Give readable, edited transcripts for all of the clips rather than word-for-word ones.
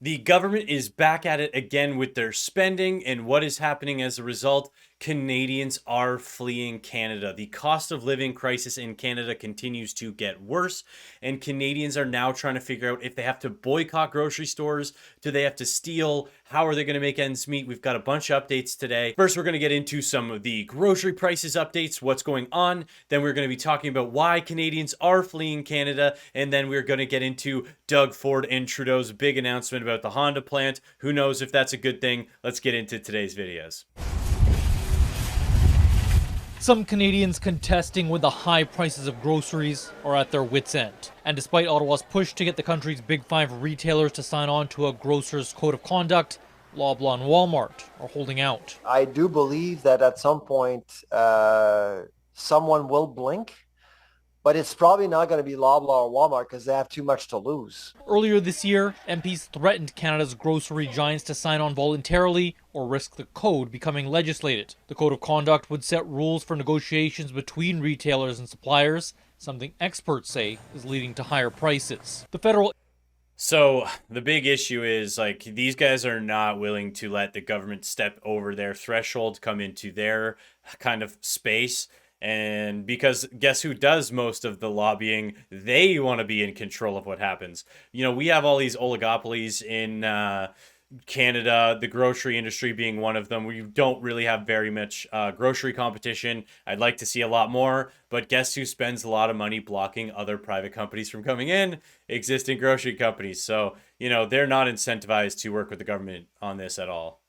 The government is back at it again with their spending, and what is happening as a result? Canadians are fleeing Canada. The cost of living crisis in Canada continues to get worse, and Canadians are now trying to figure out if they have to boycott grocery stores, do they have to steal, how are they going to make ends meet? We've got a bunch of updates today. First, we're going to get into some of the grocery prices updates, what's going on. Then we're going to be talking about why Canadians are fleeing Canada, and then we're going to get into Doug Ford and Trudeau's big announcement about the Honda plant. Who knows if that's a good thing? Let's get into today's videos. Some Canadians contesting with the high prices of groceries are at their wits' end. And despite Ottawa's push to get the country's big five retailers to sign on to a grocer's code of conduct, Loblaw and Walmart are holding out. I do believe that at some point someone will blink, but it's probably not going to be Loblaw or Walmart because they have too much to lose. Earlier this year, MPs threatened Canada's grocery giants to sign on voluntarily or risk the code becoming legislated. The code of conduct would set rules for negotiations between retailers and suppliers, something experts say is leading to higher prices. So the big issue is, like, these guys are not willing to let the government step over their threshold, come into their kind of space. And because guess who does most of the lobbying? They want to be in control of what happens. You know, we have all these oligopolies in Canada, the grocery industry being one of them. We don't really have very much grocery competition. I'd like to see a lot more, but guess who spends a lot of money blocking other private companies from coming in? Existing grocery companies. So, you know, they're not incentivized to work with the government on this at all.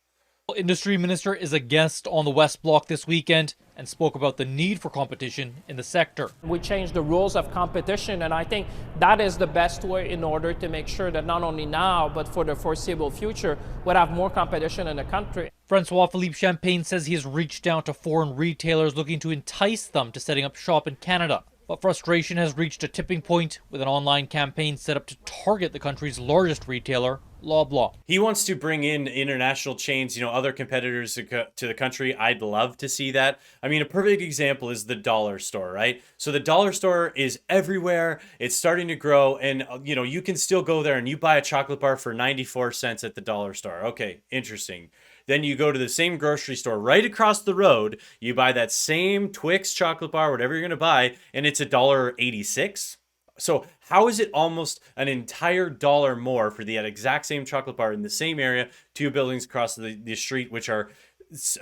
Industry Minister is a guest on the West Block this weekend and spoke about the need for competition in the sector. We changed the rules of competition, and I think that is the best way in order to make sure that not only now, but for the foreseeable future, we'll have more competition in the country. Francois-Philippe Champagne says he has reached out to foreign retailers looking to entice them to setting up shop in Canada. But frustration has reached a tipping point with an online campaign set up to target the country's largest retailer, Loblaw. He wants to bring in international chains, you know, other competitors to the country. I'd love to see that. I mean, a perfect example is the dollar store, right? So the dollar store is everywhere. It's starting to grow, and, you know, you can still go there and you buy a chocolate bar for 94 cents at the dollar store. Okay, interesting. Then you go to the same grocery store right across the road, you buy that same Twix chocolate bar, whatever you're going to buy, and it's $1.86. So how is it almost an entire dollar more for the exact same chocolate bar in the same area, two buildings across the street, which are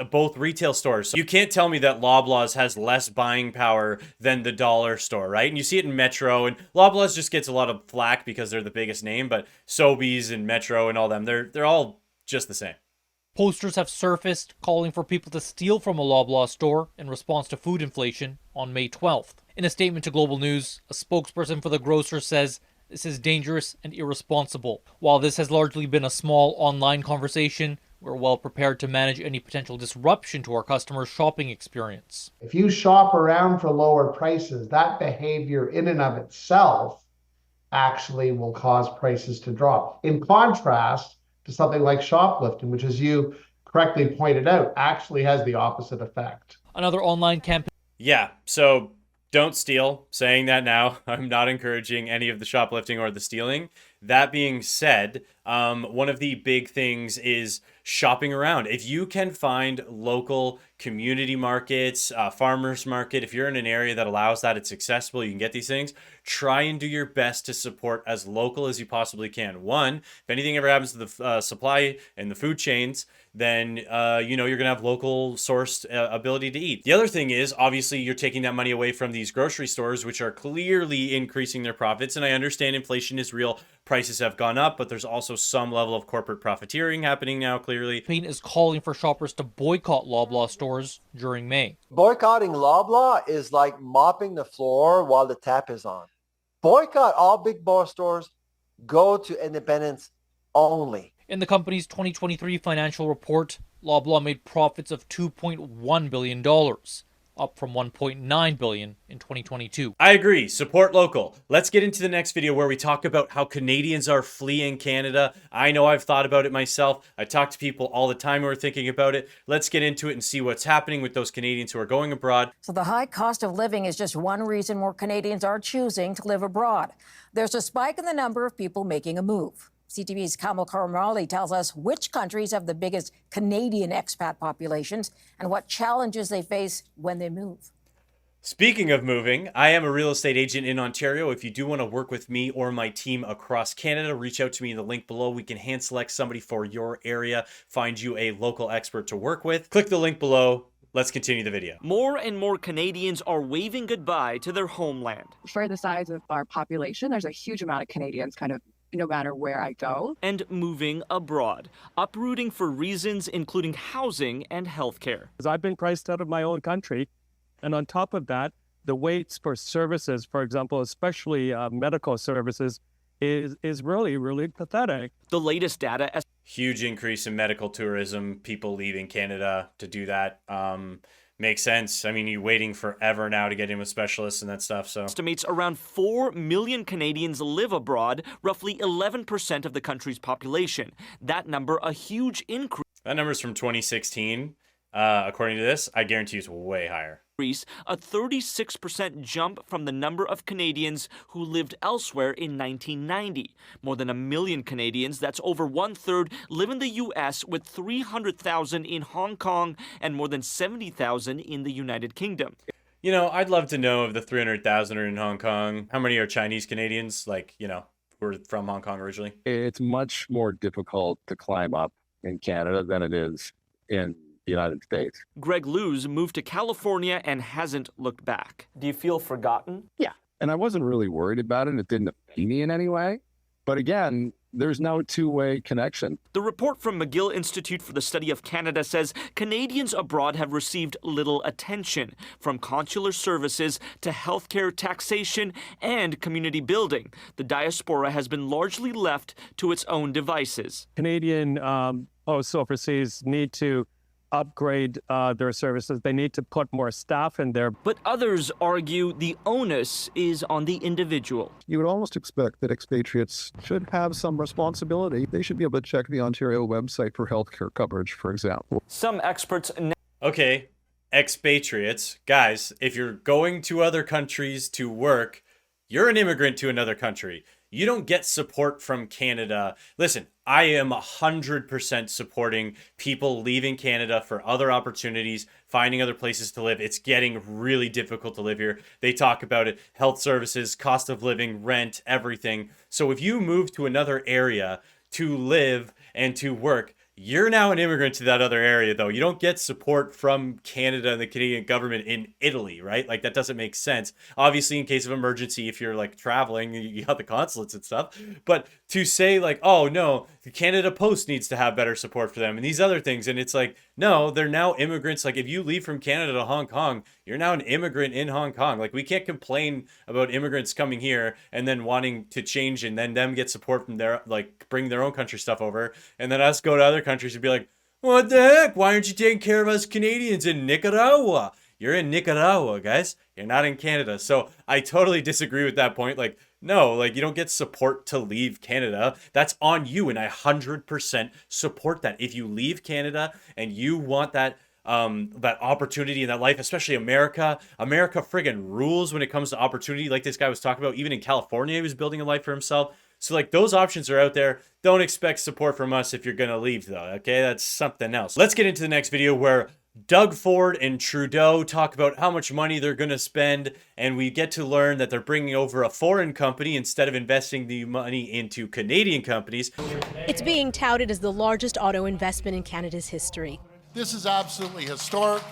both retail stores? So you can't tell me that Loblaws has less buying power than the dollar store, right? And you see it in Metro, and Loblaws just gets a lot of flack because they're the biggest name, but Sobeys and Metro and all them, they're all just the same. Posters have surfaced calling for people to steal from a Loblaw store in response to food inflation on May 12th. In a statement to Global News, a spokesperson for the grocer says this is dangerous and irresponsible. While this has largely been a small online conversation, we're well prepared to manage any potential disruption to our customers' shopping experience. If you shop around for lower prices, that behavior in and of itself actually will cause prices to drop. In contrast to something like shoplifting, which, as you correctly pointed out, actually has the opposite effect. Another online campaign. Yeah, so don't steal. Saying that now, I'm not encouraging any of the shoplifting or the stealing. That being said, one of the big things is shopping around. If you can find local community markets, farmers market, if you're in an area that allows that, it's accessible, you can get these things, try and do your best to support as local as you possibly can. One, if anything ever happens to the supply and the food chains, then you know, you're gonna have local sourced ability to eat. The other thing is, obviously, you're taking that money away from these grocery stores, which are clearly increasing their profits. And I understand inflation is real, prices have gone up, but there's also some level of corporate profiteering happening now, clearly. Campaign is calling for shoppers to boycott Loblaw stores during May. Boycotting Loblaw is like mopping the floor while the tap is on. Boycott all big box stores. Go to independents only. In the company's 2023 financial report, Loblaw made profits of $2.1 billion, up from $1.9 billion in 2022. I agree. Support local. Let's get into the next video where we talk about how Canadians are fleeing Canada. I know I've thought about it myself. I talk to people all the time who are thinking about it. Let's get into it and see what's happening with those Canadians who are going abroad. So the high cost of living is just one reason more Canadians are choosing to live abroad. There's a spike in the number of people making a move. CTV's Kamal Karamali tells us which countries have the biggest Canadian expat populations and what challenges they face when they move. Speaking of moving, I am a real estate agent in Ontario. If you do want to work with me or my team across Canada, reach out to me in the link below. We can hand select somebody for your area, find you a local expert to work with. Click the link below. Let's continue the video. More and more Canadians are waving goodbye to their homeland. For the size of our population, there's a huge amount of Canadians kind of no matter where I go. And moving abroad, uprooting for reasons including housing and healthcare. I've been priced out of my own country. And on top of that, the waits for services, for example, especially medical services, is really, really pathetic. The latest data... Huge increase in medical tourism, people leaving Canada to do that. Makes sense. I mean, you're waiting forever now to get in with specialists and that stuff, so... Estimates around 4 million Canadians live abroad, roughly 11% of the country's population. That number, a huge increase. That number's from 2016. According to this, I guarantee it's way higher. A 36% jump from the number of Canadians who lived elsewhere in 1990. More than 1 million Canadians, that's over 1/3, live in the U.S., with 300,000 in Hong Kong and more than 70,000 in the United Kingdom. You know, I'd love to know if the 300,000 are in Hong Kong. How many are Chinese Canadians, like, you know, who are from Hong Kong originally? It's much more difficult to climb up in Canada than it is in the United States. Greg Luz moved to California and hasn't looked back. Do you feel forgotten? Yeah. And I wasn't really worried about it. It didn't affect me in any way. But again, there's no two-way connection. The report from McGill Institute for the Study of Canada says Canadians abroad have received little attention, from consular services to healthcare, taxation, and community building. The diaspora has been largely left to its own devices. Canadian hosts overseas need to upgrade their services. They need to put more staff in there. But others argue the onus is on the individual. You would almost expect that expatriates should have some responsibility. They should be able to check the Ontario website for healthcare coverage, for example. Some experts... Okay, expatriates. Guys, if you're going to other countries to work, you're an immigrant to another country. You don't get support from Canada. Listen, I am 100% supporting people leaving Canada for other opportunities, finding other places to live. It's getting really difficult to live here. They talk about it, health services, cost of living, rent, everything. So if you move to another area to live and to work, you're now an immigrant to that other area, though. You don't get support from Canada and the Canadian government in Italy, right? Like, that doesn't make sense. Obviously, in case of emergency, if you're, like, traveling, you got the consulates and stuff. But to say, like, oh, no, the Canada Post needs to have better support for them and these other things. And it's like, no, they're now immigrants. Like, if you leave from Canada to Hong Kong, you're now an immigrant in Hong Kong. Like, we can't complain about immigrants coming here and then wanting to change and then them get support from their, like, bring their own country stuff over. And then us go to other countries and be like, what the heck? Why aren't you taking care of us Canadians in Nicaragua? You're in Nicaragua, guys. You're not in Canada. So I totally disagree with that point. Like, no, like, you don't get support to leave Canada. That's on you. And I 100% support that. If you leave Canada and you want that opportunity in that life, especially America friggin' rules when it comes to opportunity. Like this guy was talking about, even in California, he was building a life for himself. So, like, those options are out there. Don't expect support from us if you're going to leave, though, okay? That's something else. Let's get into the next video where Doug Ford and Trudeau talk about how much money they're going to spend, and we get to learn that they're bringing over a foreign company instead of investing the money into Canadian companies. It's being touted as the largest auto investment in Canada's history. This is absolutely historic.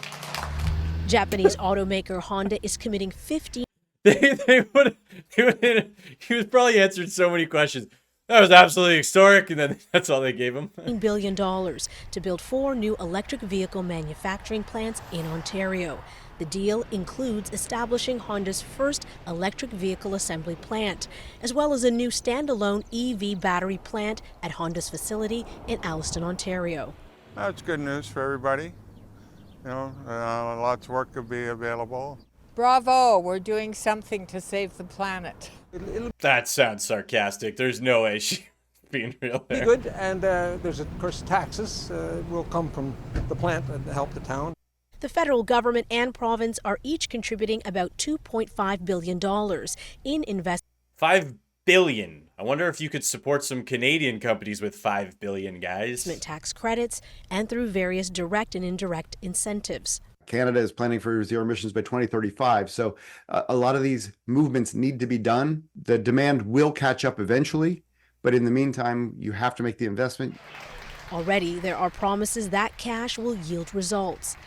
Japanese automaker Honda is committing 15. He was probably answered so many questions. That was absolutely historic, and then that's all they gave him. $1 billion to build 4 new electric vehicle manufacturing plants in Ontario. The deal includes establishing Honda's first electric vehicle assembly plant, as well as a new standalone EV battery plant at Honda's facility in Alliston, Ontario. That's good news for everybody. You know, lots of work could be available. Bravo, we're doing something to save the planet. That sounds sarcastic. There's no way she's being real there. Good, and there's, of course, taxes will come from the plant and help the town. The federal government and province are each contributing about $2.5 billion in investment. $5 billion. I wonder if you could support some Canadian companies with 5 billion, guys. Tax credits and through various direct and indirect incentives. Canada is planning for zero emissions by 2035. So a lot of these movements need to be done. The demand will catch up eventually, but in the meantime, you have to make the investment. Already, there are promises that cash will yield results.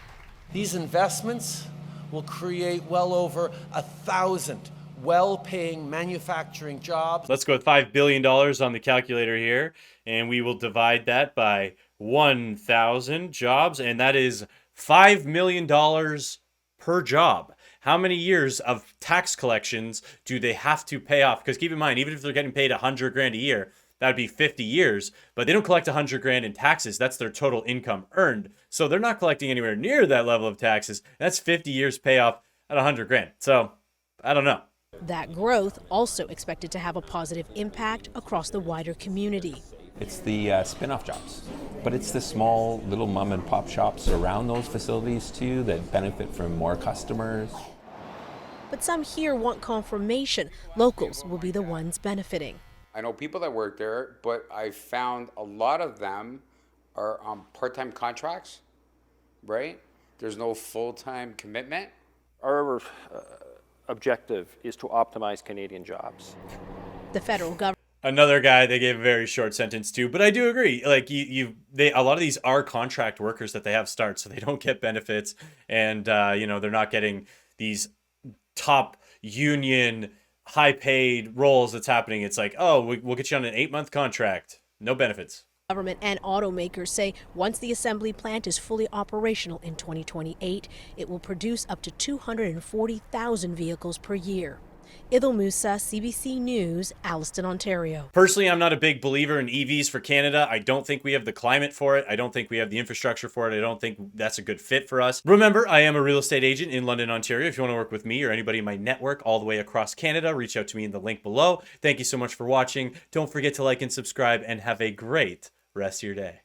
These investments will create well over 1,000 well-paying manufacturing jobs. Let's go with $5 billion on the calculator here, and we will divide that by 1,000 jobs, and that is $5 million per job. How many years of tax collections do they have to pay off? Because keep in mind, even if they're getting paid $100,000 a year, that'd be 50 years, but they don't collect $100,000 in taxes. That's their total income earned. So they're not collecting anywhere near that level of taxes. That's 50 years payoff at $100,000. So I don't know. That growth also expected to have a positive impact across the wider community. It's the spin-off jobs, but it's the small little mom and pop shops around those facilities too that benefit from more customers. But some here want confirmation locals will be the ones benefiting. I know people that work there, but I found a lot of them are on part-time contracts, right? There's no full-time commitment. Our objective is to optimize Canadian jobs. The federal government. Another guy they gave a very short sentence to, but I do agree. Like a lot of these are contract workers that they have start, so they don't get benefits, and they're not getting these top union high-paid roles that's happening. It's like, oh, we'll get you on an 8-month contract, no benefits. Government and automakers say once the assembly plant is fully operational in 2028, it will produce up to 240,000 vehicles per year. Idil Musa, CBC News, Alliston, Ontario. Personally, I'm not a big believer in EVs for Canada. I don't think we have the climate for it. I don't think we have the infrastructure for it. I don't think that's a good fit for us. Remember, I am a real estate agent in London, Ontario. If you want to work with me or anybody in my network all the way across Canada, reach out to me in the link below. Thank you so much for watching. Don't forget to like and subscribe, and have a great rest of your day.